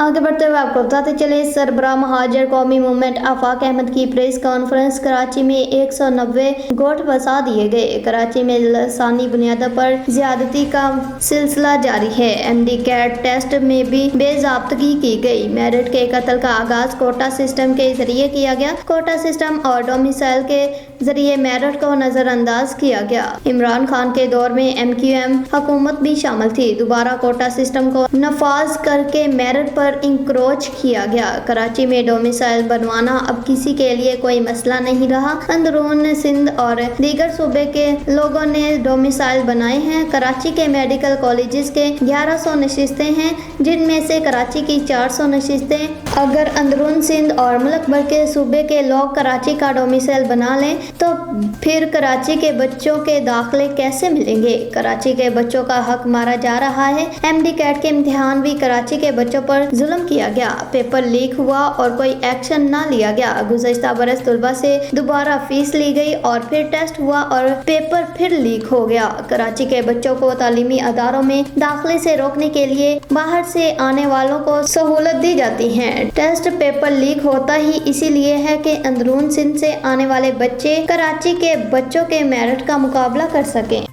आगे बढ़ते हुए आपको बताते चले, सरबराह महाजर कौमी मूवमेंट आफाक अहमद की प्रेस कॉन्फ्रेंस। कराची में 190 गोट फंसा दिए गए। कराची में लसानी बुनियादों पर ज्यादती का सिलसिला जारी है। एमडी कैट टेस्ट में भी बेजाब्तगी की गई। मेरिट के कत्ल का आगाज कोटा सिस्टम के जरिए किया गया। कोटा सिस्टम और डोमिसाइल के जरिए मेरिट को नजरअंदाज किया गया। इमरान खान के दौर में MQM हुकूमत भी शामिल थी। दोबारा कोटा सिस्टम को नफाज करके मेरिट पर इंक्रोच किया गया। कराची में डोमिसाइल बनवाना अब किसी के लिए कोई मसला नहीं रहा। अंदरून सिंध और दीगर सूबे के लोगों ने डोमिसाइल बनाए हैं। कराची के मेडिकल कॉलेजेस के 1100 नशिस्तें हैं, जिनमें से कराची की 400 नशिस्तें। अगर अंदरून सिंध और मुल्क भर के सूबे के लोग कराची का डोमिसाइल बना लें तो फिर कराची के बच्चों के दाखिले कैसे मिलेंगे? कराची के बच्चों का हक मारा जा रहा है। MD कैट के इम्तिहान भी कराची के बच्चों पर जुल्म किया गया। पेपर लीक हुआ और कोई एक्शन ना लिया गया। गुज़श्ता बरस तलबा से दोबारा फीस ली गई और फिर टेस्ट हुआ और पेपर फिर लीक हो गया। कराची के बच्चों को तालीमी अदारों में दाखिले से रोकने के लिए बाहर से आने वालों को सहूलत दी जाती है। टेस्ट पेपर लीक होता ही इसीलिए है कि अंदरून सिंध से आने वाले बच्चे कराची के बच्चों के मेरिट का मुकाबला कर सकें।